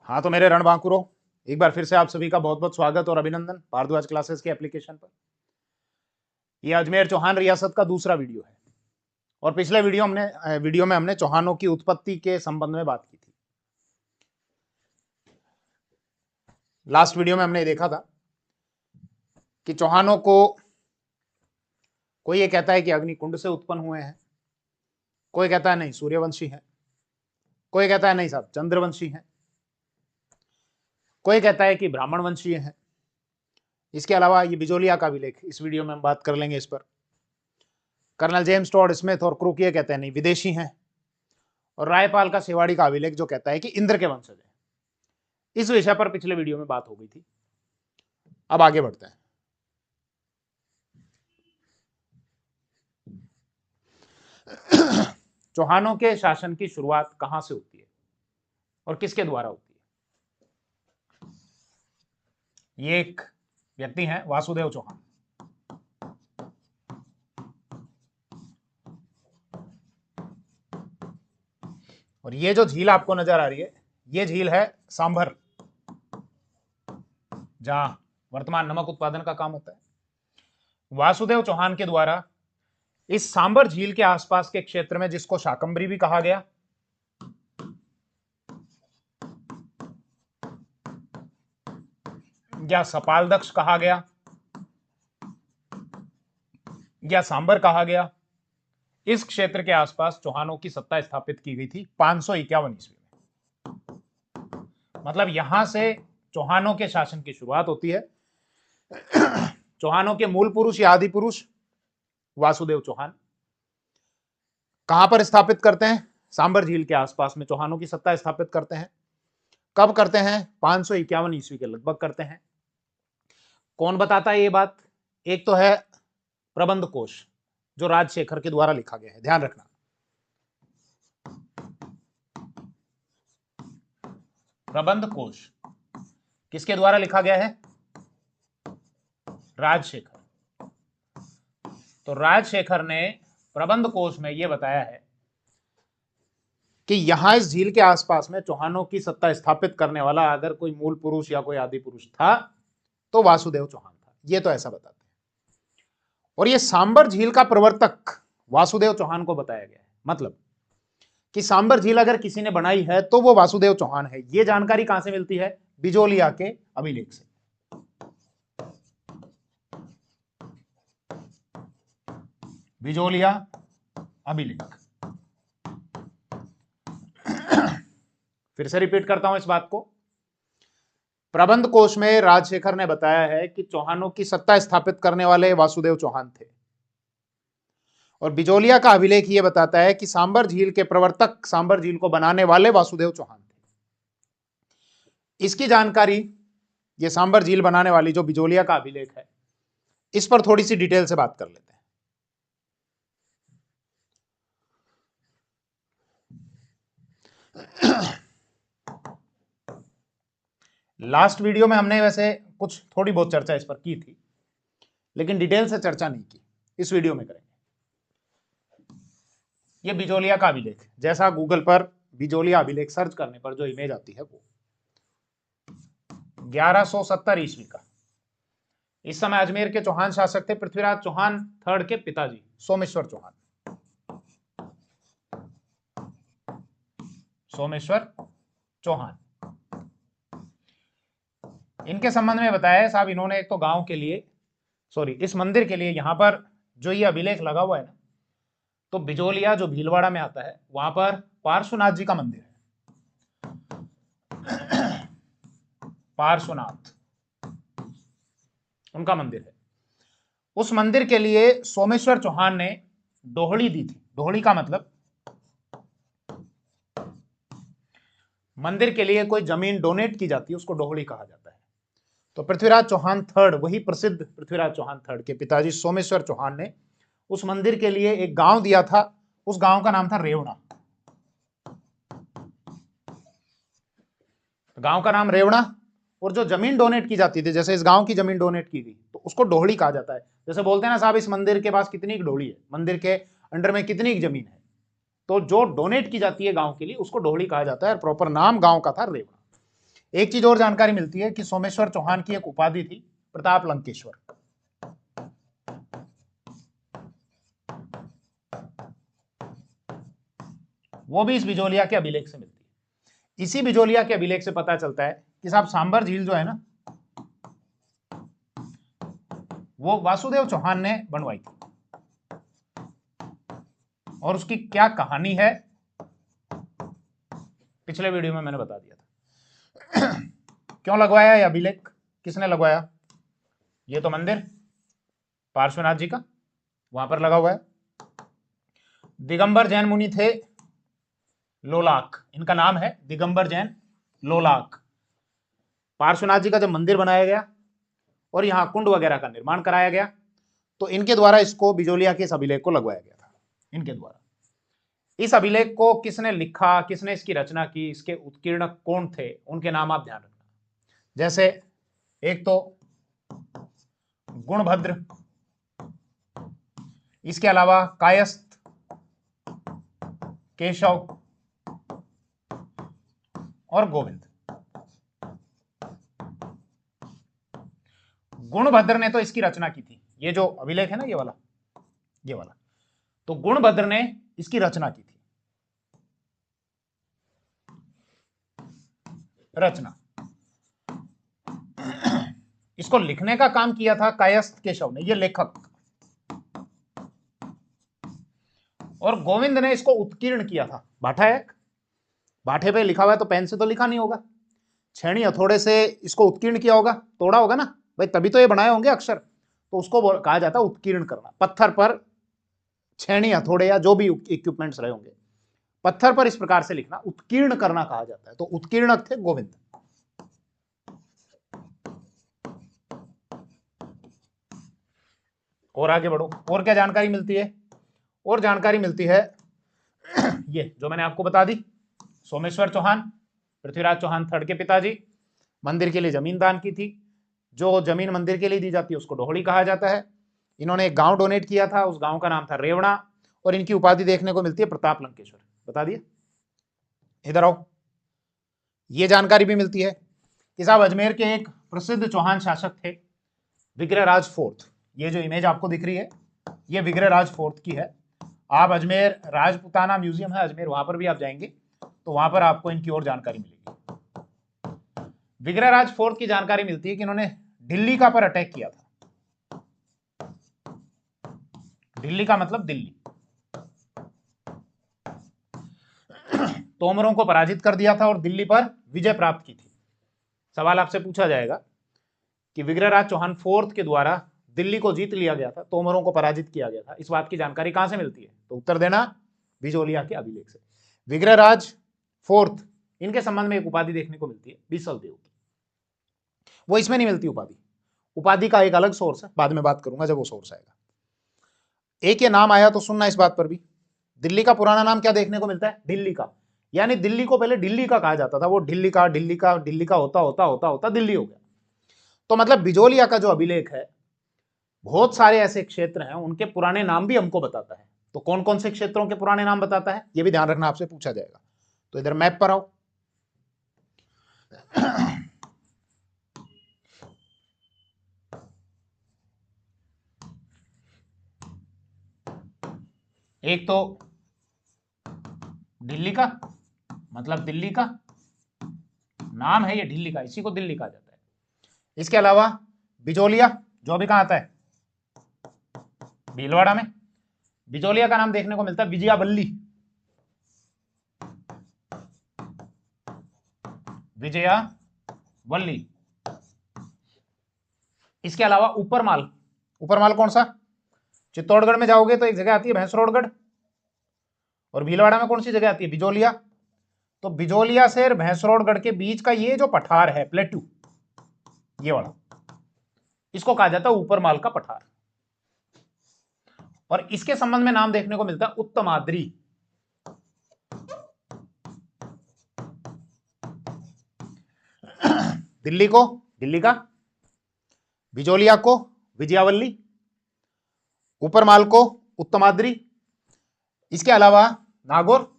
हाँ तो मेरे रणबांकुरों, एक बार फिर से आप सभी का बहुत बहुत स्वागत और अभिनंदन भारद्वाज क्लासेस के एप्लीकेशन पर। यह अजमेर चौहान रियासत का दूसरा वीडियो है और पिछले वीडियो में हमने चौहानों की उत्पत्ति के संबंध में बात की थी। लास्ट वीडियो में हमने ये देखा था कि चौहानों को कोई ये कहता है कि अग्निकुंड से उत्पन्न हुए हैं, कोई कहता है नहीं सूर्यवंशी हैं, कोई कहता है नहीं साहब चंद्रवंशी हैं, कोई कहता है कि ब्राह्मण वंशीय हैं। इसके अलावा ये बिजोलिया का अभिलेख, इस वीडियो में हम बात कर लेंगे इस पर। कर्नल जेम्स टॉड स्मिथ और क्रूक ये कहते हैं नहीं विदेशी हैं, और रायपाल का सेवाड़ी का अभिलेख जो कहता है कि इंद्र के वंशज हैं। इस विषय पर पिछले वीडियो में बात हो गई थी। अब आगे बढ़ते हैं। चौहानों के शासन की शुरुआत कहां से होती है और किसके द्वारा होती है? ये एक व्यक्ति हैं वासुदेव चौहान। और ये जो झील आपको नजर आ रही है, ये झील है सांभर, जहां वर्तमान नमक उत्पादन का काम होता है। वासुदेव चौहान के द्वारा इस सांभर झील के आसपास के क्षेत्र में, जिसको शाकंभरी भी कहा गया, या सपालदक्ष कहा गया, या सांभर कहा गया, इस क्षेत्र के आसपास चौहानों की सत्ता स्थापित की गई थी 551 ईस्वी में। मतलब यहां से चौहानों के शासन की शुरुआत होती है। चौहानों के मूल पुरुष या आदि पुरुष वासुदेव चौहान कहां पर स्थापित करते हैं? सांभर झील के आसपास में चौहानों की सत्ता स्थापित करते हैं। कब करते हैं? 551 ईस्वी के लगभग करते हैं। कौन बताता है ये बात? एक तो है प्रबंध कोश, जो राजशेखर के द्वारा लिखा गया है, ध्यान रखना। प्रबंध कोश किसके द्वारा लिखा गया है? राजशेखर। तो राजशेखर ने प्रबंध कोश में यह बताया है कि यहां इस झील के आसपास में चौहानों की सत्ता स्थापित करने वाला अगर कोई मूल पुरुष या कोई आदि पुरुष था तो वासुदेव चौहान था। यह तो ऐसा बताते हैं। और यह सांभर झील का प्रवर्तक वासुदेव चौहान को बताया गया है। मतलब कि सांभर झील अगर किसी ने बनाई है तो वो वासुदेव चौहान है। यह जानकारी कहां से मिलती है? बिजोलिया के अभिलेख से। बिजोलिया अभिलेख। फिर से रिपीट करता हूं इस बात को। प्रबंध कोश में राजशेखर ने बताया है कि चौहानों की सत्ता स्थापित करने वाले वासुदेव चौहान थे, और बिजोलिया का अभिलेख यह बताता है कि सांभर झील के प्रवर्तक, सांभर झील को बनाने वाले वासुदेव चौहान थे। इसकी जानकारी, ये सांभर झील बनाने वाली जो बिजोलिया का अभिलेख है, इस पर थोड़ी सी डिटेल से बात कर लेते हैं। लास्ट वीडियो में हमने वैसे कुछ थोड़ी बहुत चर्चा इस पर की थी, लेकिन डिटेल से चर्चा नहीं की। इस वीडियो में करेंगे। ये बिजोलिया का अभिलेख, जैसा गूगल पर बिजोलिया अभिलेख सर्च करने पर जो इमेज आती है वो 1170 ईस्वी का। इस समय अजमेर के चौहान शासक थे पृथ्वीराज चौहान थर्ड के पिताजी सोमेश्वर चौहान। सोमेश्वर चौहान, इनके संबंध में बताया है साहब, इन्होंने एक तो गांव के लिए, इस मंदिर के लिए, यहां पर जो ये अभिलेख लगा हुआ है ना, तो बिजोलिया जो भीलवाड़ा में आता है, वहां पर पार्श्वनाथ जी का मंदिर है। पार्श्वनाथ उनका मंदिर है। उस मंदिर के लिए सोमेश्वर चौहान ने डोहड़ी दी थी। डोहड़ी का मतलब मंदिर के लिए कोई जमीन डोनेट की जाती है, उसको डोहड़ी कहा जाता है। तो पृथ्वीराज चौहान थर्ड, वही प्रसिद्ध पृथ्वीराज चौहान थर्ड के पिताजी सोमेश्वर चौहान ने उस मंदिर के लिए एक गांव दिया था। उस गांव का नाम था रेवणा। गांव का नाम रेवणा, और जो जमीन डोनेट की जाती थी, जैसे इस गांव की जमीन डोनेट की गई तो उसको डोहड़ी कहा जाता है। जैसे बोलते हैं ना साहब, इस मंदिर के पास कितनी डोहड़ी है, मंदिर के अंडर में कितनी जमीन है, तो जो डोनेट की जाती है गांव के लिए उसको डोहड़ी कहा जाता है। प्रॉपर नाम गांव का था रेवणा। एक चीज और जानकारी मिलती है कि सोमेश्वर चौहान की एक उपाधि थी प्रताप लंकेश्वर। वो भी इस बिजोलिया के अभिलेख से मिलती है। इसी बिजोलिया के अभिलेख से पता चलता है कि साहब सांबर झील जो है ना, वो वासुदेव चौहान ने बनवाई थी। और उसकी क्या कहानी है, पिछले वीडियो में मैंने बता दिया था। क्यों लगवाया ये अभिलेख, किसने लगवाया? ये तो मंदिर पार्श्वनाथ जी का वहां पर लगा हुआ है। दिगंबर जैन मुनि थे लोलाक, इनका नाम है दिगंबर जैन लोलाक। पार्श्वनाथ जी का जब मंदिर बनाया गया और यहाँ कुंड वगैरह का निर्माण कराया गया, तो इनके द्वारा इसको बिजोलिया के इस अभिलेख को लगवाया गया था, इनके द्वारा। इस अभिलेख को किसने लिखा, किसने इसकी रचना की, इसके उत्कीर्णक कौन थे, उनके नाम आप ध्यान रखना। जैसे एक तो गुणभद्र, इसके अलावा कायस्थ, केशव और गोविंद। गुणभद्र ने तो इसकी रचना की थी, ये जो अभिलेख है ना, ये वाला, ये वाला, तो गुणभद्र ने इसकी रचना की थी। रचना, इसको लिखने का काम किया था कायस्थ केशव ने, ये लेखक, और गोविंद ने इसको उत्कीर्ण किया था। बाठा एक बाठे पे लिखा हुआ है तो पेन से तो लिखा नहीं होगा, छेनी हथौड़े से इसको उत्कीर्ण किया होगा, तोड़ा होगा ना भाई, तभी तो ये बनाए होंगे अक्षर। तो उसको कहा जाता है उत्कीर्ण करना। पत्थर पर छेनी हथौड़े या जो भी इक्विपमेंट्स रहे होंगे, पत्थर पर इस प्रकार से लिखना उत्कीर्ण करना कहा जाता है। तो उत्कीर्णक थे गोविंद। और आगे बढ़ो, और क्या जानकारी मिलती है? और जानकारी मिलती है ये जो मैंने आपको बता दी, सोमेश्वर चौहान, पृथ्वीराज चौहान थर्ड के पिताजी, मंदिर के लिए जमीन दान की थी। जो जमीन मंदिर के लिए दी जाती है उसको डोहड़ी कहा जाता है। इन्होंने एक गांव डोनेट किया था, उस गांव का नाम था रेवणा, और इनकी उपाधि देखने को मिलती है प्रताप लंकेश्वर। बता दिए। इधर आओ, ये जानकारी भी मिलती है कि साहब अजमेर के एक प्रसिद्ध चौहान शासक थे विग्रहराज फोर्थ। ये जो इमेज आपको दिख रही है, ये विग्रहराज फोर्थ की है। आप अजमेर राजपुताना म्यूजियम है अजमेर, वहां पर भी आप जाएंगे तो वहां पर आपको इनकी और जानकारी मिलेगी। विग्रहराज फोर्थ की जानकारी मिलती है कि इन्होंने दिल्ली का पर अटैक किया था। दिल्ली का मतलब दिल्ली, तोमरों को पराजित कर दिया था और दिल्ली पर विजय प्राप्त की थी। सवाल आपसे पूछा जाएगा कि विग्रहराज चौहान फोर्थ के द्वारा दिल्ली को जीत लिया गया था, तोमरों को पराजित किया गया था, इस बात की जानकारी कहां से मिलती है? तो उत्तर देना बिजोलिया के अभिलेख से। विग्रहराज फोर्थ, इनके संबंध में एक उपाधि देखने को मिलती है बीसल देव की, वो इसमें नहीं मिलती उपाधि। उपाधि का एक अलग सोर्स है, बाद में बात करूंगा जब वो सोर्स आएगा। एक ये नाम आया तो सुनना इस बात पर भी। दिल्ली का पुराना नाम क्या देखने को मिलता है? दिल्ली का, यानी दिल्ली को पहले दिल्ली का कहा जाता था, वो दिल्ली का दिल्ली का दिल्ली का होता होता होता होता दिल्ली हो गया। तो मतलब बिजोलिया का जो अभिलेख है, बहुत सारे ऐसे क्षेत्र हैं उनके पुराने नाम भी हमको बताता है। तो कौन कौन से क्षेत्रों के पुराने नाम बताता है, ये भी ध्यान रखना, आपसे पूछा जाएगा। तो इधर मैप पर आओ। एक तो दिल्ली का, मतलब दिल्ली का नाम है ये, दिल्ली का, इसी को दिल्ली कहा जाता है। इसके अलावा बिजोलिया, जो भी कहां आता है? भीलवाड़ा में। बिजोलिया का नाम देखने को मिलता है विजयावल्ली, विजयावल्ली। इसके अलावा ऊपरमाल, ऊपरमाल कौन सा? चित्तौड़गढ़ में जाओगे तो एक जगह आती है भैंसरोडगढ़, और भीलवाड़ा में कौन सी जगह आती है? बिजोलिया। तो बिजोलिया से भैंसरोडगढ़ के बीच का ये जो पठार है, प्लेटू, ये वाला, इसको कहा जाता है ऊपरमाल का पठार। और इसके संबंध में नाम देखने को मिलता है उत्तमाद्री। दिल्ली को दिल्ली का, बिजोलिया को विजयावल्ली, ऊपरमाल को उत्तमाद्री, इसके अलावा नागौर,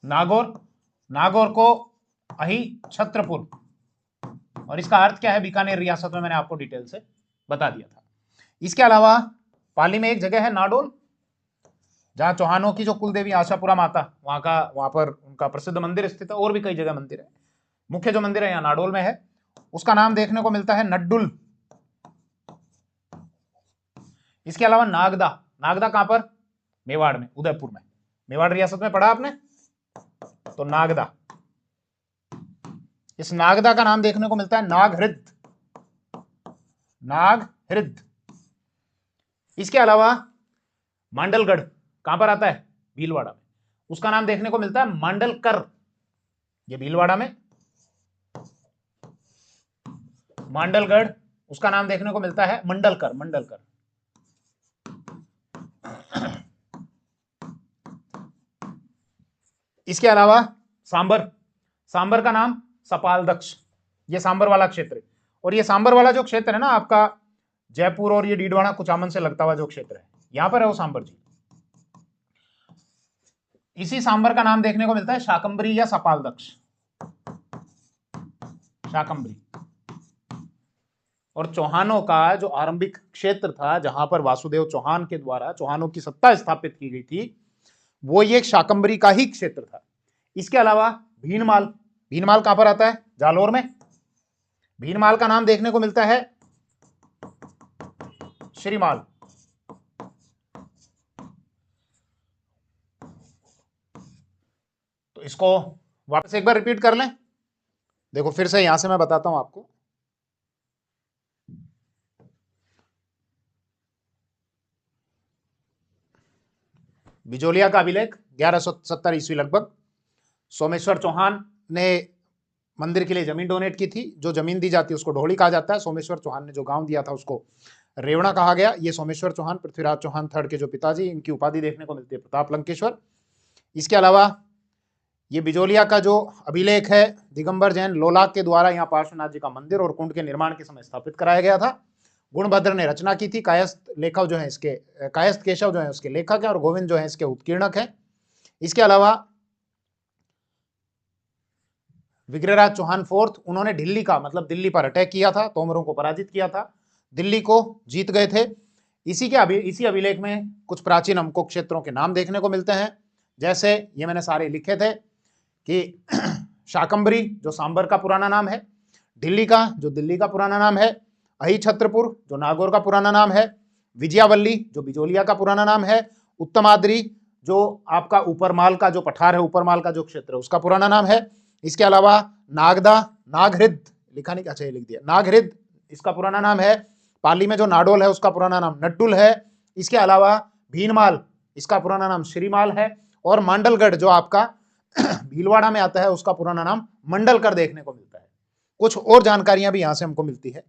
नागौर, नागौर को अही छत्रपुर, और इसका अर्थ क्या है बीकानेर रियासत में मैंने आपको डिटेल से बता दिया था। इसके अलावा पाली में एक जगह है नाडोल, जहां चौहानों की जो कुलदेवी आशापुरा माता, वहां पर उनका प्रसिद्ध मंदिर स्थित है, और भी कई जगह मंदिर है। मुख्य जो मंदिर है यहाँ नाडोल में है, उसका नाम देखने को मिलता है नड्डुल। इसके अलावा नागदा, नागदा कहां पर? मेवाड़ में, उदयपुर में, मेवाड़ रियासत में पढ़ा आपने, तो नागदा। इस नागदा का नाम देखने को मिलता है नागहृद, नागहृद। इसके अलावा मांडलगढ़ कहां पर आता है? भीलवाड़ा में, उसका नाम देखने को मिलता है मांडलकर, ये भीलवाड़ा में। मांडलगढ़, उसका नाम देखने को मिलता है मंडलकर, मंडलकर। इसके अलावा सांबर, सांबर का नाम सपालदक्ष, ये सांबर वाला क्षेत्र है। और ये सांबर वाला जो क्षेत्र है ना आपका, जयपुर और ये डीडवाना कुचामन से लगता हुआ जो क्षेत्र है, यहां पर है वो सांबर जी। इसी सांबर का नाम देखने को मिलता है शाकंभरी या सपालदक्ष, शाकंभरी। और चौहानों का जो आरंभिक क्षेत्र था, जहां पर वासुदेव चौहान के द्वारा चौहानों की सत्ता स्थापित की गई थी, वो ये शाकंभरी का ही क्षेत्र था। इसके अलावा भीनमाल, भीनमाल कहां पर आता है? जालोर में। भीनमाल का नाम देखने को मिलता है श्रीमाल। तो इसको वापस एक बार रिपीट कर लें, देखो फिर से यहां से मैं बताता हूं आपको। बिजोलिया का अभिलेख 1170 ईस्वी लगभग, सोमेश्वर चौहान ने मंदिर के लिए जमीन डोनेट की थी। जो जमीन दी जाती है उसको ढोली कहा जाता है। सोमेश्वर चौहान ने जो गांव दिया था उसको रेवणा कहा गया। ये सोमेश्वर चौहान, पृथ्वीराज चौहान थर्ड के जो पिताजी, इनकी उपाधि देखने को मिलती है प्रताप लंकेश्वर। इसके अलावा ये बिजोलिया का जो अभिलेख है, दिगंबर जैन लोलाक के द्वारा यहाँ पार्श्वनाथ जी का मंदिर और कुंड के निर्माण के समय स्थापित कराया गया था। गुणभद्र ने रचना की थी। कायस्थ लेखक जो है इसके, कायस्थ केशव जो है उसके लेखक है, और गोविंद जो है इसके उत्कीर्णक है। इसके अलावा विग्रहराज चौहान फोर्थ, उन्होंने दिल्ली का मतलब दिल्ली पर अटैक किया था, तोमरों को पराजित किया था, दिल्ली को जीत गए थे। इसी अभिलेख में कुछ प्राचीन हमको क्षेत्रों के नाम देखने को मिलते हैं, जैसे ये मैंने सारे लिखे थे कि शाकंभरी जो सांबर का पुराना नाम है, दिल्ली का जो दिल्ली का पुराना नाम है, अही छत्रपुर जो नागौर का पुराना नाम है, विजयावल्ली जो बिजोलिया का पुराना नाम है, उत्तमाद्री जो आपका ऊपरमाल का जो पठार है, ऊपरमाल का जो क्षेत्र है उसका पुराना नाम है। इसके अलावा नागदा, नागहृद लिखा नहीं, अच्छा ये लिख दिया, नागहृद इसका पुराना नाम है। पाली में जो नाडोल है उसका पुराना नाम नड्डुल है। इसके अलावा भीनमाल, इसका पुराना नाम श्रीमाल है। और मांडलगढ़ जो आपका भीलवाड़ा में आता है उसका पुराना नाम मंडलकर देखने को मिलता है। कुछ और जानकारियां भी यहां से हमको मिलती है।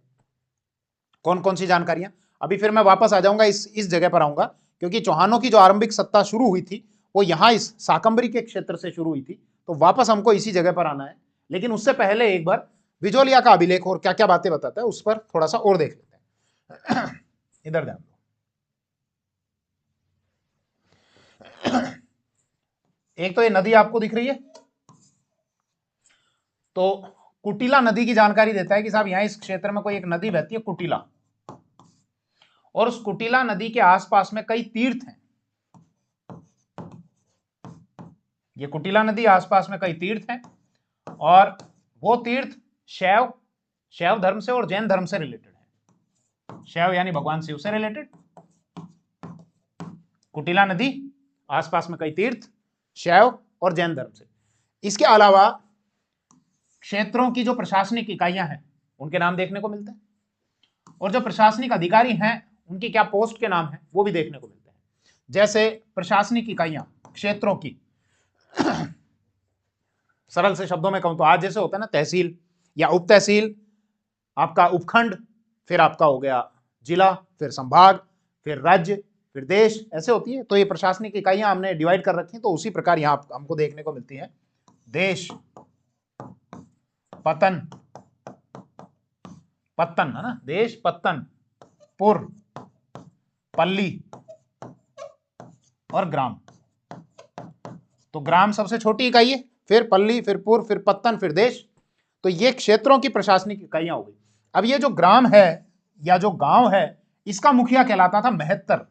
कौन कौन सी जानकारियां? अभी फिर मैं वापस आ जाऊंगा, इस जगह पर आऊंगा, क्योंकि चौहानों की जो आरंभिक सत्ता शुरू हुई थी वो यहां इस शाकंभरी के क्षेत्र से शुरू हुई थी, तो वापस हमको इसी जगह पर आना है। लेकिन उससे पहले एक बार बिजोलिया का अभिलेख और क्या क्या बातें बताता है उस पर थोड़ा सा और देख लेते हैं। इधर ध्यान दो। एक तो ये नदी आपको दिख रही है, तो कुटिला नदी की जानकारी देता है कि साहब यहां इस क्षेत्र में कोई एक नदी बहती है कुटिला, और उस कुटिला नदी के आसपास में कई तीर्थ हैं। ये कुटिला नदी आसपास में कई तीर्थ हैं, और वो तीर्थ शैव धर्म से और जैन धर्म से रिलेटेड है। शैव यानी भगवान शिव से रिलेटेड, कुटिला नदी आसपास में कई तीर्थ शैव और जैन धर्म से। इसके अलावा क्षेत्रों की जो प्रशासनिक इकाइयां हैं उनके नाम देखने को मिलते हैं, और जो प्रशासनिक अधिकारी हैं उनकी क्या पोस्ट के नाम हैं वो भी देखने को मिलते हैं। जैसे प्रशासनिक इकाइयां क्षेत्रों की, सरल से शब्दों में कहूं तो आज जैसे होता है ना तहसील या उप तहसील, आपका उपखंड, फिर आपका हो गया जिला, फिर संभाग, फिर राज्य, फिर देश, ऐसे होती है। तो ये प्रशासनिक इकाइयां हमने डिवाइड कर रखी हैं, तो उसी प्रकार यहां हमको देखने को मिलती है। देश, पतन, पत्तन है ना, देश, पत्तन, पुर, पल्ली और ग्राम। तो ग्राम सबसे छोटी इकाई है, फिर पल्ली, फिर पुर, फिर पत्तन, फिर देश। तो ये क्षेत्रों की प्रशासनिक इकाइयां हो गई। अब ये जो ग्राम है या जो गांव है, इसका मुखिया कहलाता था महत्तर।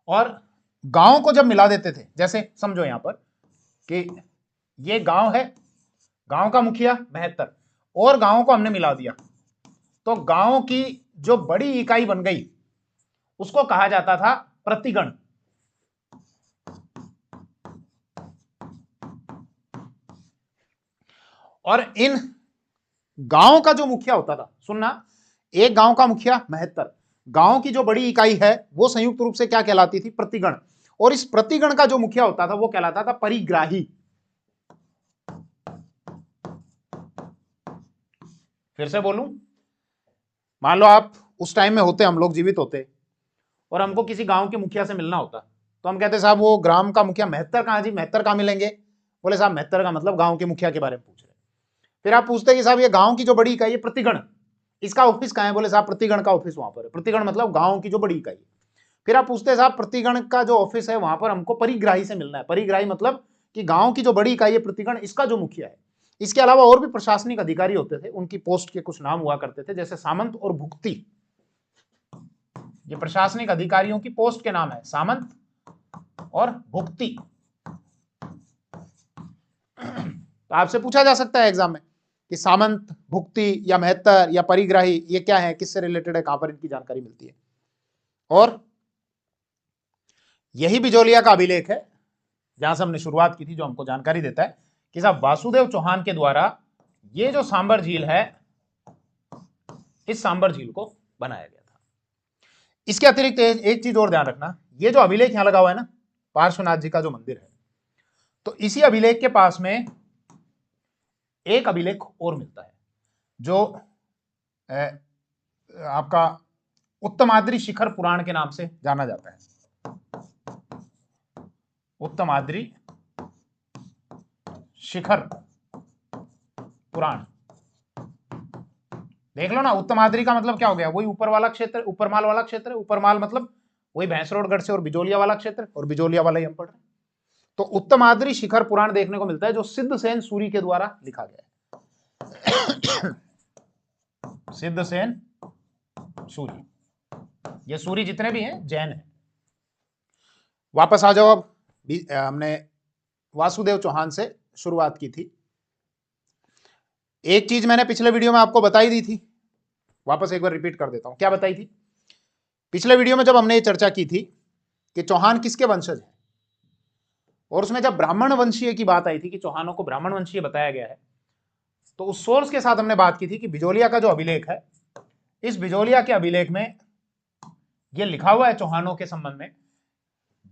और गांव को जब मिला देते थे, जैसे समझो यहां पर कि ये गांव है, गांव का मुखिया महत्तर, और गांव को हमने मिला दिया, तो गांव की जो बड़ी इकाई बन गई उसको कहा जाता था प्रतिगण। और इन गांव का जो मुखिया होता था, सुनना, एक गांव का मुखिया महत्तर, गांव की जो बड़ी इकाई है वो संयुक्त रूप से क्या कहलाती थी? प्रतिगण। और इस प्रतिगण का जो मुखिया होता था वो कहलाता था परिग्राही। फिर से बोलूं, मान लो आप उस टाइम में होते, हम लोग जीवित होते और हमको किसी गांव के मुखिया से मिलना होता, तो हम कहते साहब वो ग्राम का मुखिया महत्तर कहां जी, महत्तर कहां मिलेंगे? बोले साहब महत्तर का मतलब गांव के मुखिया के बारे में पूछ रहे। फिर आप पूछते कि साहब ये गांव की जो बड़ी इकाई है प्रतिगण, इसका ऑफिस कहां है? बोले साहब प्रतिगण का ऑफिस वहां पर है। प्रतिगण मतलब गांव की जो बड़ी इकाई है। फिर आप पूछते साहब प्रतिगण का जो ऑफिस है वहां पर हमको परिग्राही से मिलना है। परिग्राही मतलब कि गांव की जो बड़ी इकाई है प्रतिगण, इसका जो मुखिया है। इसके अलावा और भी प्रशासनिक अधिकारी होते थे, उनकी पोस्ट के कुछ नाम हुआ करते थे, जैसे सामंत और भुक्ति। ये प्रशासनिक अधिकारियों की पोस्ट के नाम है, सामंत और भुक्ति। तो आपसे पूछा जा सकता है एग्जाम में कि सामंत, भुक्ति या महत्तर या परिग्राही ये क्या है, किससे रिलेटेड है, कहां पर इनकी जानकारी मिलती है। और यही बिजोलिया का अभिलेख है जहां से हमने शुरुआत की थी, जो हमको जानकारी देता है कि साहब वासुदेव चौहान के द्वारा ये जो सांबर झील है, इस सांबर झील को बनाया गया था। इसके अतिरिक्त एक चीज और ध्यान रखना, ये जो अभिलेख यहां लगा हुआ है ना, पार्श्वनाथ जी का जो मंदिर है, तो इसी अभिलेख के पास में एक अभिलेख और मिलता है जो आपका उत्तमाद्रि शिखर पुराण के नाम से जाना जाता है। उत्तमाद्रि शिखर पुराण देख लो ना। उत्तमाद्रि का मतलब क्या हो गया? वही ऊपर वाला क्षेत्र, ऊपरमाल वाला क्षेत्र। ऊपरमाल मतलब वही भैंसरोडगढ़ से और बिजोलिया वाला क्षेत्र, और बिजोलिया वाला ही हम पढ़ रहे हैं। तो उत्तमाद्रि शिखर पुराण देखने को मिलता है जो सिद्धसेन सूरी के द्वारा लिखा गया है। सिद्धसेन सूरी, ये सूरी जितने भी हैं जैन हैं। वापस आ जाओ। अब हमने वासुदेव चौहान से शुरुआत की थी। एक चीज मैंने पिछले वीडियो में आपको बताई दी थी, वापस एक बार रिपीट कर देता हूं। क्या बताई थी? पिछले वीडियो में जब हमने ये चर्चा की थी कि चौहान किसके वंशज हैं, और उसमें जब ब्राह्मण वंशीय की बात आई थी कि चौहानों को ब्राह्मण वंशीय बताया गया है, तो उस सोर्स के साथ हमने बात की थी कि बिजोलिया का जो अभिलेख है, इस बिजोलिया के अभिलेख में यह लिखा हुआ है चौहानों के संबंध में,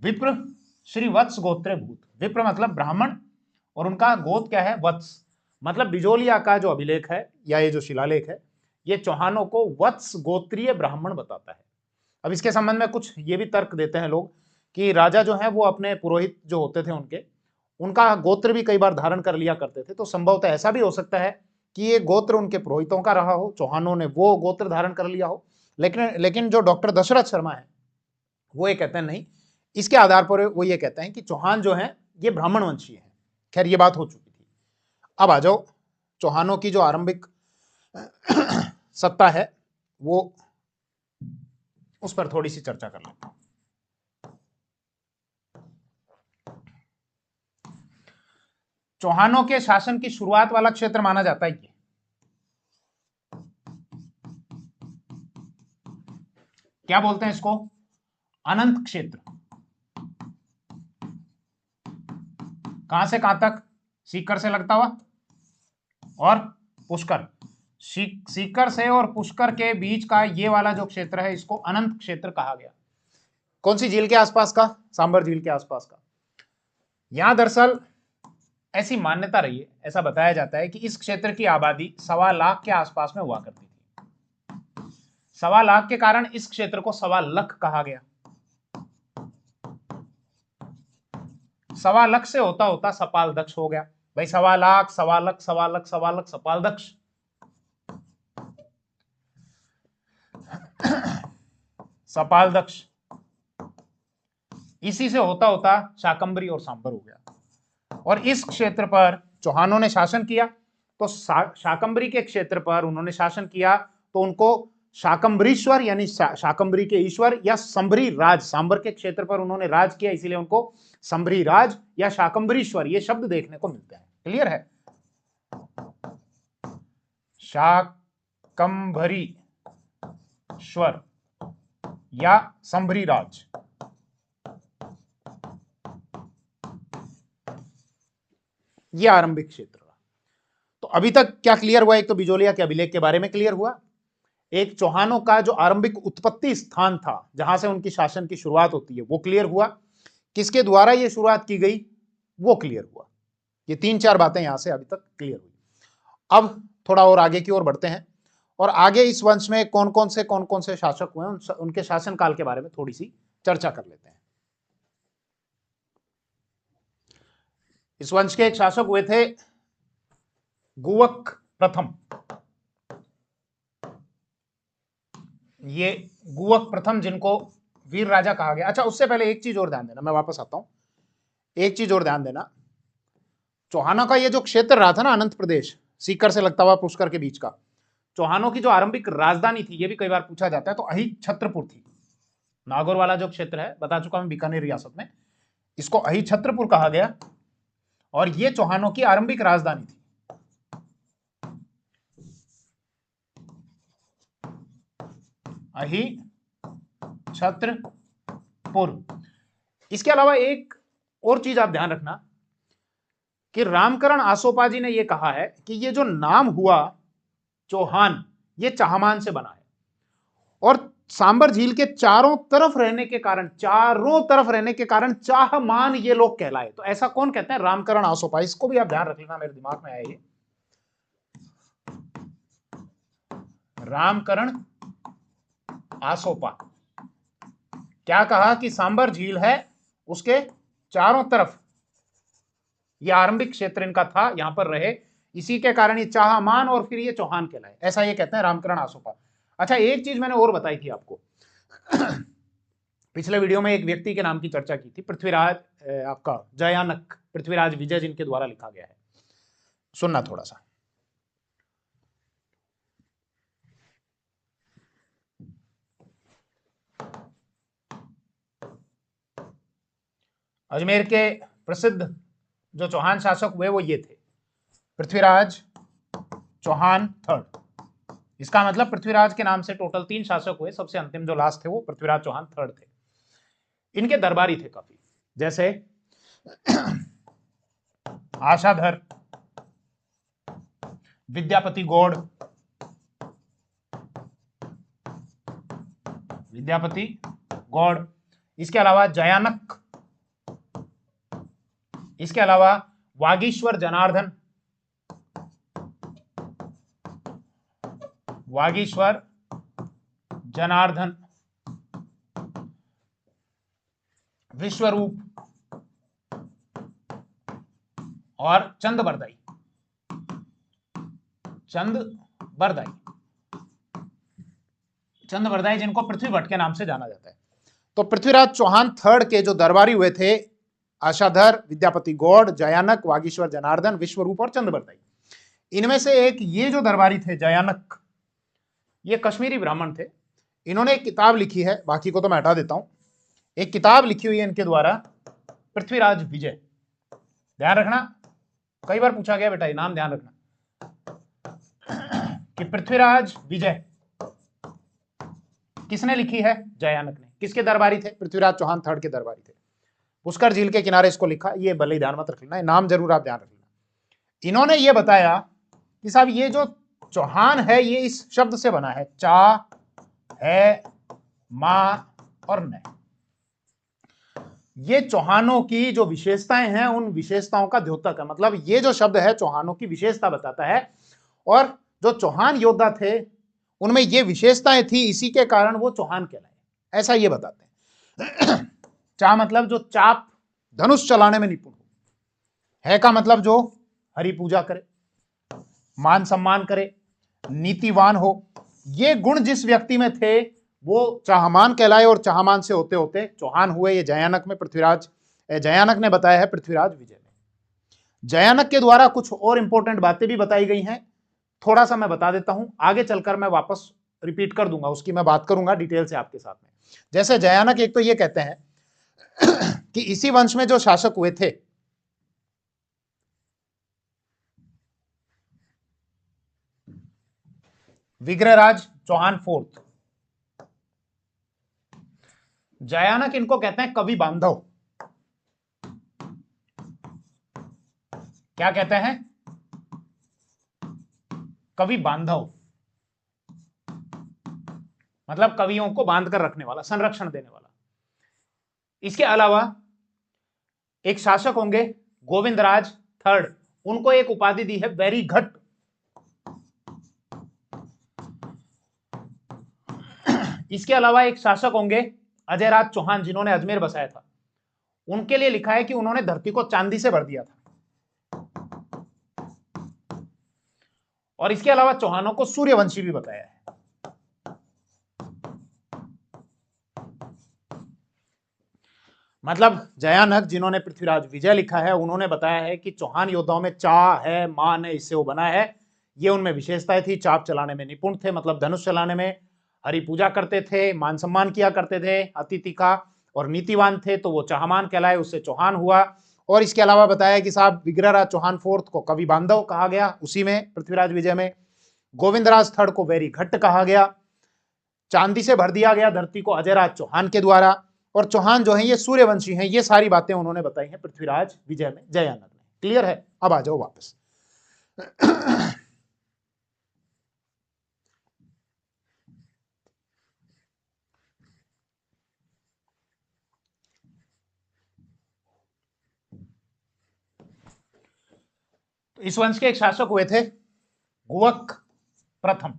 विप्र श्री वत्स गोत्रे भूत। विप्र मतलब ब्राह्मण, और उनका गोत्र क्या है? वत्स। मतलब बिजोलिया का जो अभिलेख है या ये जो शिलालेख है, ये चौहानों को वत्स गोत्रीय ब्राह्मण बताता है। अब इसके संबंध में कुछ ये भी तर्क देते हैं लोग कि राजा जो है वो अपने पुरोहित जो होते थे उनका गोत्र भी कई बार धारण कर लिया करते थे। तो संभवतः ऐसा भी हो सकता है कि ये गोत्र उनके पुरोहितों का रहा हो, चौहानों ने वो गोत्र धारण कर लिया हो। लेकिन जो डॉक्टर दशरथ शर्मा है वो ये कहते हैं नहीं। इसके आधार पर वो ये कहते हैं कि चौहान जो है ये ब्राह्मण वंशीय है। खैर ये बात हो चुकी थी। अब आ जाओ चौहानों की जो आरंभिक सत्ता है वो, उस पर थोड़ी सी चर्चा कर लेते हैं। चौहानों के शासन की शुरुआत वाला क्षेत्र माना जाता है कि क्या बोलते हैं इसको? अनंत क्षेत्र। कहां से कहां तक? सीकर से लगता हुआ और पुष्कर। सीकर से और पुष्कर के बीच का ये वाला जो क्षेत्र है, इसको अनंत क्षेत्र कहा गया। कौन सी झील के आसपास का? सांबर झील के आसपास का। यहां दरअसल ऐसी मान्यता रही है, ऐसा बताया जाता है कि इस क्षेत्र की आबादी 1.25 लाख के आसपास में हुआ करती थी। 1.25 लाख के कारण इस क्षेत्र को 1.25 लाख कहा गया। 1.25 लाख से होता होता सपाल दक्ष हो गया। भाई 1.25 लाख, 1.25 लाख, 1.25 लाख, 1.25 लाख, सपाल दक्ष। सपाल दक्ष इसी से होता होता शाकंभरी और सांबर हो गया। और इस क्षेत्र पर चौहानों ने शासन किया, तो शाकंभरी के क्षेत्र पर उन्होंने शासन किया तो उनको शाकंभरीश्वर यानी शाकंभरी के ईश्वर या संभरी राज, सांबर के क्षेत्र पर उन्होंने राज किया इसलिए उनको संभरी राज या शाकंभरीश्वर ये शब्द देखने को मिलते हैं। क्लियर है? शाकंभरीश्वर या संभरी राज। ये आरंभिक क्षेत्र रहा। तो अभी तक क्या क्लियर हुआ? एक तो बिजोलिया के अभिलेख के बारे में क्लियर हुआ, एक चौहानों का जो आरंभिक उत्पत्ति स्थान था जहां से उनकी शासन की शुरुआत होती है वो क्लियर हुआ, किसके द्वारा ये शुरुआत की गई वो क्लियर हुआ। ये 3-4 बातें यहां से अभी तक क्लियर हुई। अब थोड़ा और आगे की ओर बढ़ते हैं और आगे इस वंश में कौन कौन से शासक हुए उनके शासन काल के बारे में थोड़ी सी चर्चा कर लेते हैं। इस वंश के एक शासक हुए थे गुवक प्रथम। ये गुवक प्रथम जिनको वीर राजा कहा गया। अच्छा, उससे पहले एक चीज और ध्यान देना, मैं वापस आता हूं, एक चीज और ध्यान देना। चौहानों का ये जो क्षेत्र रहा था ना, अनंत प्रदेश, सीकर से लगता हुआ पुष्कर के बीच का, चौहानों की जो आरंभिक राजधानी थी, ये भी कई बार पूछा जाता है, तो अहि छत्रपुर थी। नागौर वाला जो क्षेत्र है, बता चुका हूं, बीकानेर रियासत में, इसको अहि छत्रपुर कहा गया और ये चौहानों की आरंभिक राजधानी थी। अहि छत्रपुर। इसके अलावा एक और चीज आप ध्यान रखना कि रामकरण आसोपा जी ने यह कहा है कि ये जो नाम हुआ चौहान, ये चाहमान से बना है और सांबर झील के चारों तरफ रहने के कारण चाहमान ये लोग कहलाए। तो ऐसा कौन कहते हैं? रामकरण आसोपा। इसको भी आप ध्यान रख लेना, मेरे दिमाग में आया ये। रामकरण आसोपा क्या कहा कि सांबर झील है, उसके चारों तरफ ये आरंभिक क्षेत्र इनका था, यहां पर रहे, इसी के कारण ये चाहमान और फिर ये चौहान कहलाए, ऐसा ये कहते हैं रामकरण आसोपा। अच्छा, एक चीज मैंने और बताई थी आपको पिछले वीडियो में एक व्यक्ति के नाम की चर्चा की थी, पृथ्वीराज आपका जयानक, पृथ्वीराज विजय जिनके द्वारा लिखा गया है। सुनना थोड़ा सा। अजमेर के प्रसिद्ध जो चौहान शासक हुए वो ये थे, पृथ्वीराज चौहान थर्ड। इसका मतलब पृथ्वीराज के नाम से टोटल 3 शासक हुए, सबसे अंतिम जो लास्ट थे वो पृथ्वीराज चौहान थर्ड थे। इनके दरबारी थे काफी, जैसे आशाधर, विद्यापति गौड़, इसके अलावा जयानक, इसके अलावा वागीश्वर जनार्दन, विश्वरूप और चंदबरदाई। चंदबरदाई जिनको पृथ्वी भट्ट के नाम से जाना जाता है। तो पृथ्वीराज चौहान थर्ड के जो दरबारी हुए थे, आशाधर, विद्यापति गौड़, जयानक, वागीश्वर जनार्दन, विश्वरूप और चंदबरदाई, इनमें से एक ये जो दरबारी थे जयानक, ये कश्मीरी ब्राह्मण थे। इन्होंने एक किताब लिखी है, बाकी को तो मैं हटा देता हूं, एक किताब लिखी हुई है इनके द्वारा, पृथ्वीराज विजय। ध्यान रखना, कई बार पूछा गया बेटा, ये नाम ध्यान रखना कि पृथ्वीराज विजय किसने लिखी है? जयानक ने। किसके दरबारी थे? पृथ्वीराज चौहान थर्ड के दरबारी थे। पुष्कर झील के किनारे इसको लिखा, ये भले ही ध्यान मत रख लेना, नाम जरूर आप ध्यान रख लेना। इन्होंने ये बताया कि साहब ये जो चौहान है ये इस शब्द से बना है, चा है मा और न। ये चौहानों की जो विशेषताएं हैं उन विशेषताओं का द्योतक है। मतलब ये जो शब्द है चौहानों की विशेषता बताता है और जो चौहान योद्धा थे उनमें ये विशेषताएं थी, इसी के कारण वो चौहान कहलाए, ऐसा ये बताते हैं। चा मतलब जो चाप धनुष चलाने में निपुण हो, है का मतलब जो हरि पूजा करे, मान सम्मान करे, नीतिवान हो। ये गुण जिस व्यक्ति में थे वो चाहमान कहलाए और चाहमान से होते होते चौहान हुए। ये जयानक में जयानक ने बताया है पृथ्वीराज विजय में। जयानक के द्वारा कुछ और इंपॉर्टेंट बातें भी बताई गई हैं, थोड़ा सा मैं बता देता हूं, आगे चलकर मैं वापस रिपीट कर दूंगा, उसकी मैं बात करूंगा डिटेल से आपके साथ में। जैसे जयानक एक तो ये कहते हैं कि इसी वंश में जो शासक हुए थे, विग्रहराज चौहान फोर्थ, जयानक इनको कहते हैं कवि बांधव। क्या कहते हैं? कवि बांधव, मतलब कवियों को बांध कर रखने वाला, संरक्षण देने वाला। इसके अलावा एक शासक होंगे गोविंदराज थर्ड, उनको एक उपाधि दी है वेरी घट। इसके अलावा एक शासक होंगे अजयराज चौहान, जिन्होंने अजमेर बसाया था, उनके लिए लिखा है कि उन्होंने धरती को चांदी से भर दिया था। और इसके अलावा चौहानों को सूर्यवंशी भी बताया है। मतलब जयानक, जिन्होंने पृथ्वीराज विजय लिखा है, उन्होंने बताया है कि चौहान योद्धाओं में चाह है, मान है, इससे वो बना है, ये उनमें विशेषताएं थी। चाप चलाने में निपुण थे, मतलब धनुष चलाने में, हरि पूजा करते थे, मान सम्मान किया करते थे अतिथि का, और नीतिवान थे, तो वो चाहमान कहलाए, उससे चौहान हुआ। और इसके अलावा बताया कि साहब विग्रहराज चौहान फोर्थ को कवि बांधव कहा गया उसी में, पृथ्वीराज विजय में। गोविंदराज थर्ड को वेरी घट कहा गया, चांदी से भर दिया गया धरती को अजयराज चौहान के द्वारा, और चौहान जो है ये सूर्यवंशी हैं। ये सारी बातें उन्होंने बताई हैं पृथ्वीराज विजय में, जयानक ने। क्लियर है? अब आ जाओ वापस। तो इस वंश के एक शासक हुए थे गुवक प्रथम।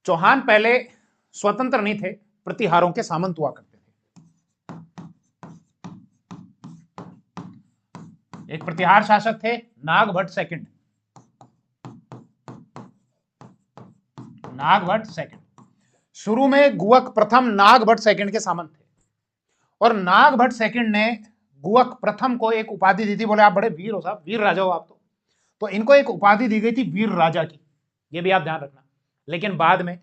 चौहान पहले स्वतंत्र नहीं थे, प्रतिहारों के सामंत हुआ करते थे। एक प्रतिहार शासक थे नागभट्ट सेकंड, नागभट्ट सेकंड। शुरू में गुवक प्रथम नागभट्ट सेकंड के सामंत थे, और नागभट्ट सेकंड ने गुवक प्रथम को एक उपाधि दी थी। बोले आप बड़े वीर हो साहब, वीर राजा हो आप तो इनको एक उपाधि दी गई थी वीर राजा की, ये भी आप ध्यान रखना। लेकिन बाद में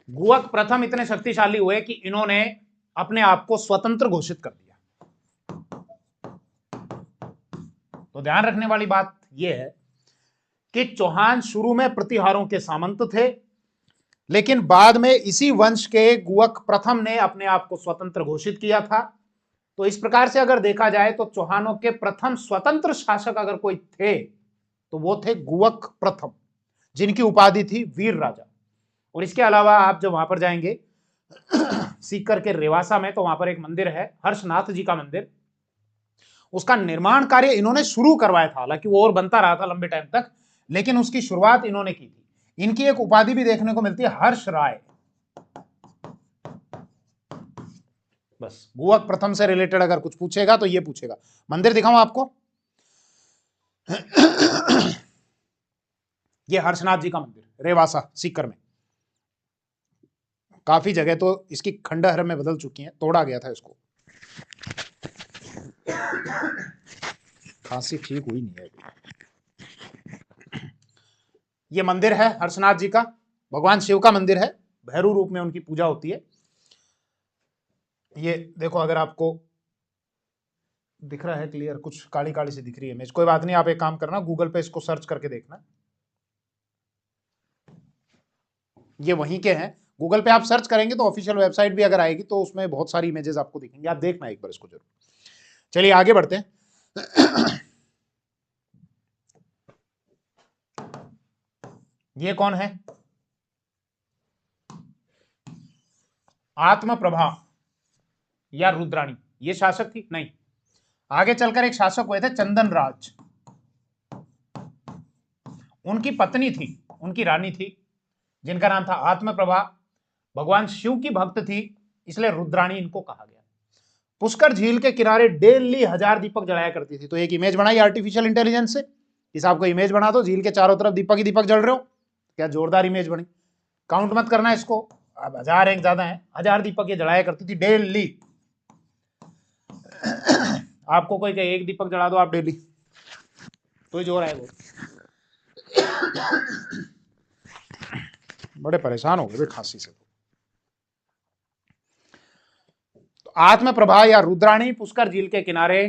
गुवक प्रथम इतने शक्तिशाली हुए कि इन्होंने अपने आप को स्वतंत्र घोषित कर दिया। तो ध्यान रखने वाली बात यह है कि चौहान शुरू में प्रतिहारों के सामंत थे, लेकिन बाद में इसी वंश के गुवक प्रथम ने अपने आप को स्वतंत्र घोषित किया था। तो इस प्रकार से अगर देखा जाए तो चौहानों के प्रथम स्वतंत्र शासक अगर कोई थे तो वो थे गुवक प्रथम, जिनकी उपाधि थी वीर राजा। और इसके अलावा आप जब वहां पर जाएंगे सीकर के रेवासा में, तो वहां पर एक मंदिर है हर्षनाथ जी का मंदिर। उसका निर्माण कार्य इन्होंने शुरू करवाया था, हालांकि वो और बनता रहा था लंबे टाइम तक, लेकिन उसकी शुरुआत इन्होंने की थी। इनकी एक उपाधि भी देखने को मिलती है हर्ष राय। बस गुवक प्रथम से रिलेटेड अगर कुछ पूछेगा तो ये पूछेगा। मंदिर दिखाऊं आपको? ये हर्षनाथ जी का मंदिर रेवासा सीकर में। काफी जगह तो इसकी खंडहर में बदल चुकी हैं, तोड़ा गया था इसको। खांसी ठीक हुई नहीं है। ये मंदिर है हर्षनाथ जी का, भगवान शिव का मंदिर है, भैरू रूप में उनकी पूजा होती है। ये देखो, अगर आपको दिख रहा है क्लियर, कुछ काली काली सी दिख रही है इमेज, कोई बात नहीं, आप एक काम करना, गूगल पे इसको सर्च करके देखना। ये वहीं के हैं, गूगल पे आप सर्च करेंगे तो ऑफिशियल वेबसाइट भी अगर आएगी तो उसमें बहुत सारी इमेजेस आपको दिखेंगी, आप देखना एक बार इसको जरूर। चलिए आगे बढ़ते हैं। ये कौन है? आत्मप्रभा या रुद्राणी, ये शासक थी? नहीं। आगे चलकर एक शासक हुए थे चंदन राज। उनकी पत्नी थी, उनकी रानी थी, जिनका नाम था आत्मप्रभा। भगवान शिव की भक्त थी, इसलिए रुद्राणी इनको कहा गया। पुष्कर झील के किनारे डेली 1000 दीपक जलाया करती थी। तो एक इमेज बनाई आर्टिफिशियल इंटेलिजेंस से, इस आपको इमेज बना दो, झील के चारों तरफ दीपक ही दीपक जल रहे हो, क्या जोरदार इमेज बनी। काउंट मत करना इसको, अब 1000 एक ज्यादा है, 1000 दीपक ये जलाया करती थी डेली। आपको कोई कहे एक दीपक जला दो आप डेली, तो ही जोर आएगा। बड़े परेशान हो गए खांसी से। तो आत्म प्रभा या रुद्राणी पुष्कर झील के किनारे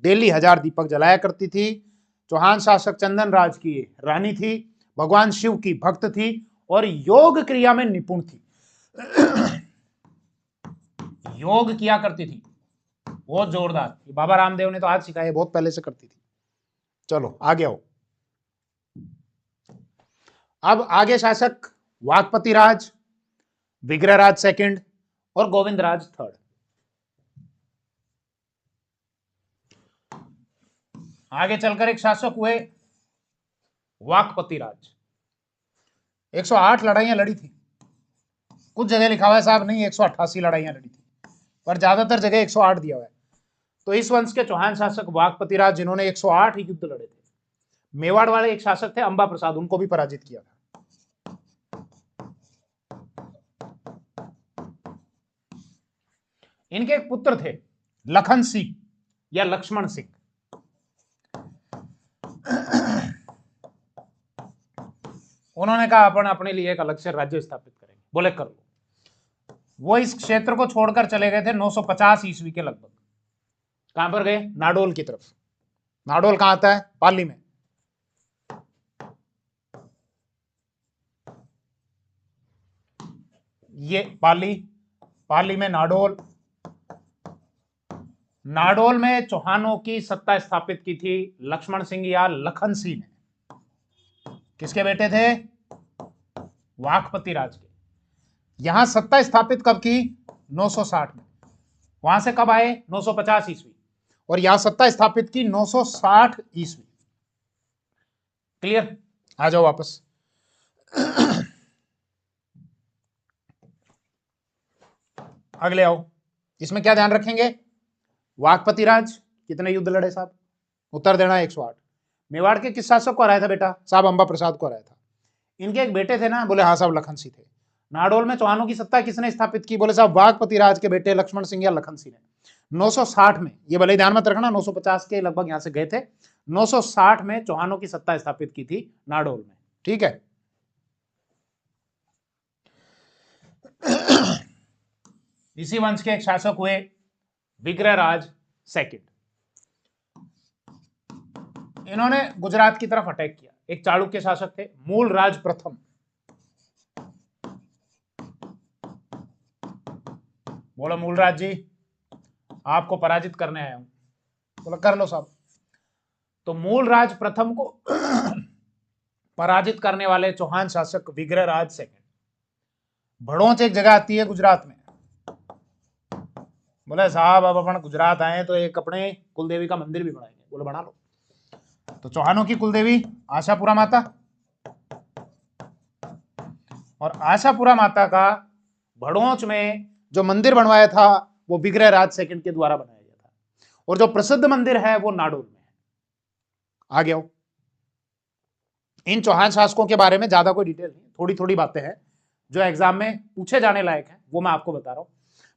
डेली 1000 दीपक जलाया करती थी। चौहान शासक चंदन राज की रानी थी, भगवान शिव की भक्त थी और योग क्रिया में निपुण थी। योग किया करती थी बहुत जोरदार। बाबा रामदेव ने तो आज सिखाया, बहुत पहले से करती थी। चलो आगे आओ। अब आगे शासक वाकपति राज, विग्रहराज सेकंड और गोविंद राज थर्ड। आगे चलकर एक शासक हुए वाकपति राज। 108 लड़ाइयां लड़ी थी। कुछ जगह लिखा हुआ है साहब नहीं 188 लड़ाइयां लड़ी थी, पर ज्यादातर जगह 108 दिया हुआ है। तो इस वंश के चौहान शासक वाकपति राज, जिन्होंने 108 युद्ध लड़े थे। मेवाड़ वाले एक शासक थे अंबा प्रसाद, उनको भी पराजित किया था। इनके एक पुत्र थे लखन सिंह या लक्ष्मण सिंह। उन्होंने कहा अपन अपने लिए एक अलग से राज्य स्थापित करेंगे। बोले कर लो। वो इस क्षेत्र को छोड़कर चले गए थे 950 ईस्वी के लगभग। कहां पर गए? नाडोल की तरफ। नाडोल कहां आता है? पाली में। ये पाली में नाडोल। नाडोल में चौहानों की सत्ता स्थापित की थी लक्ष्मण सिंह या लखन सिंह ने। किसके बेटे थे? वाकपति राज के। यहां सत्ता स्थापित कब की? 960 में। वहां से कब आए? 950 ईस्वी। और यहां सत्ता स्थापित की 960 ईस्वी। क्लियर? आ जाओ वापस। अगले आओ। इसमें क्या ध्यान रखेंगे? वाकपति राज कितने युद्ध लड़े साहब? उत्तर देना 108। मेवाड़ के किस शासक को हराया था बेटा? साहब अंबा प्रसाद को हराया था। इनके एक बेटे थे ना? बोले हाँ साहब लखन सिंह थे। नाडोल में चौहानों की सत्ता किसने स्थापित की? बोले साहब वाकपति राज के बेटे लक्ष्मण सिंह या लखन सिंह ने। 960 में, ये भले ध्यान मत रखना, 950 के लगभग यहां से गए थे। 960 में चौहानों की सत्ता स्थापित की थी नाडोल में। ठीक है। इसी वंश के एक शासक हुए विग्रहराज सेकंड। इन्होंने गुजरात की तरफ अटैक किया। एक चालुक्य शासक थे मूलराज प्रथम। बोलो मूलराज जी आपको पराजित करने आया हूं। बोलो कर लो साहब। तो मूलराज प्रथम को पराजित करने वाले चौहान शासक विग्रहराज सेकंड। भड़ोच एक जगह आती है गुजरात में। बोले साहब अब अपन गुजरात आए तो एक अपने कुलदेवी का मंदिर भी बनाएंगे। बोले बना लो। तो चौहानों की कुलदेवी आशापुरा माता, और आशापुरा माता का भड़ोच में जो मंदिर बनवाया था वो विग्रहराज सेकंड के द्वारा बनाया गया था। और जो प्रसिद्ध मंदिर है वो नाडोल में है। आ गया। इन चौहान शासकों के बारे में ज्यादा कोई डिटेल नहीं, थोड़ी थोड़ी बातें हैं जो एग्जाम में पूछे जाने लायक है, वो मैं आपको बता रहा हूं।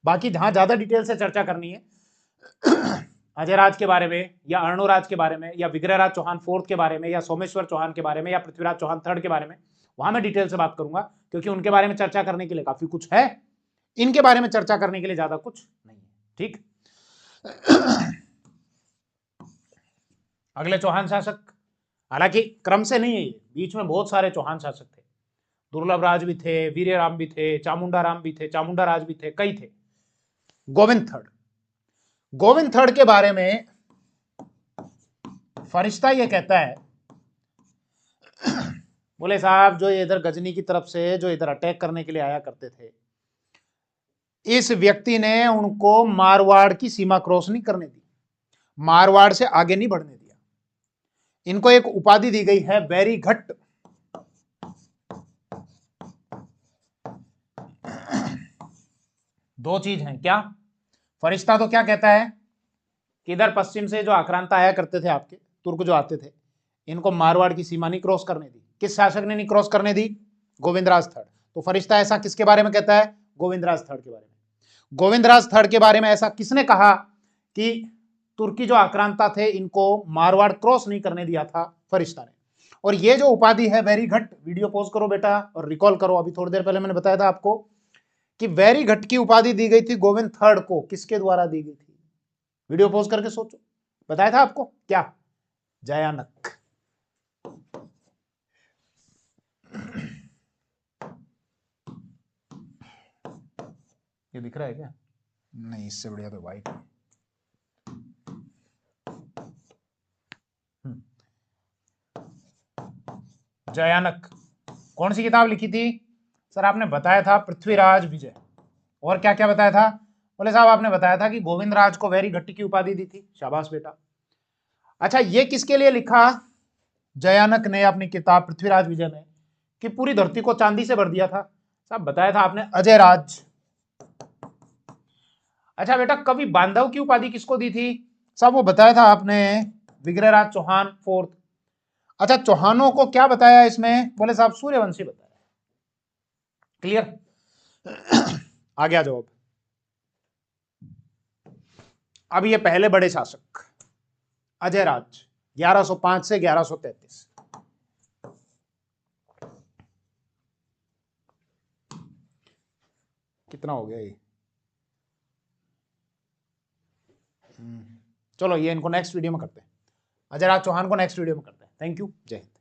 बाकी जहां ज्यादा डिटेल से चर्चा करनी है अजयराज के बारे में या अर्णोराज के बारे में या विग्रहराज चौहान फोर्थ के बारे में या सोमेश्वर चौहान के बारे में या पृथ्वीराज चौहान थर्ड के बारे में, वहां मैं डिटेल से बात करूंगा, क्योंकि उनके बारे में चर्चा करने के लिए काफी कुछ है, इनके बारे में चर्चा करने के लिए ज्यादा कुछ नहीं है। ठीक। अगले चौहान शासक, हालांकि क्रम से नहीं है, बीच में बहुत सारे चौहान शासक थे। दुर्लभ राज भी थे, वीर्य राम भी थे, चामुंडा राम भी थे, चामुंडा राज भी थे, कई थे। गोविंद थर्ड। गोविंद थर्ड के बारे में फरिश्ता ये कहता है, बोले साहब जो इधर गजनी की तरफ से जो इधर अटैक करने के लिए आया करते थे, इस व्यक्ति ने उनको मारवाड़ की सीमा क्रॉस नहीं करने दी, मारवाड़ से आगे नहीं बढ़ने दिया। इनको एक उपाधि दी गई है बैरी घट। दो चीज हैं क्या? फरिश्ता तो क्या कहता है कि इधर पश्चिम से जो आक्रांता आया करते थे आपके तुर्क जो आते थे, इनको मारवाड़ की सीमा नहीं क्रॉस करने दी। किस शासक ने नहीं क्रॉस करने दी? गोविंदराज थर्ड। तो फरिश्ता ऐसा किसके बारे में कहता है? गोविंदराज थर्ड के बारे में। गोविंदराज थर्ड के बारे में ऐसा किसने कहा कि तुर्की जो आक्रांता थे इनको मारवाड़ क्रॉस नहीं करने दिया था? फरिश्ता ने। और ये जो उपाधि है वेरीघट, वीडियो पॉज करो बेटा और रिकॉल करो, अभी थोड़ी देर पहले मैंने बताया था आपको कि वेरीघट की उपाधि दी गई थी गोविंद थर्ड को। किसके द्वारा दी गई थी? वीडियो पॉज करके सोचो। बताया था आपको क्या? जयानक। ये दिख रहा है क्या? नहीं, इससे बढ़िया तो वाइट है। जयानक कौन सी किताब लिखी थी? सर आपने बताया था पृथ्वीराज विजय। और क्या क्या बताया था? बोले साहब आपने बताया था कि गोविंद राज को वेरीघट्ट की उपाधि दी थी। शाबाश बेटा। अच्छा, ये किसके लिए लिखा जयानक ने अपनी किताब पृथ्वीराज विजय में कि पूरी धरती को चांदी से भर दिया था? साहब बताया था आपने अजय राज। अच्छा बेटा, कवि बांधव की उपाधि किसको दी थी? साहब वो बताया था आपने विग्रहराज चौहान फोर्थ। अच्छा, चौहानों को क्या बताया इसमें? बोले साहब सूर्यवंशी बताया। क्लियर? आगे आ जाओ। अब ये पहले बड़े शासक अजय राज 1105 से 1133। कितना हो गया ये? चलो ये इनको नेक्स्ट वीडियो में करते हैं। अजय राज चौहान को नेक्स्ट वीडियो में करते हैं। थैंक यू, जय हिंद।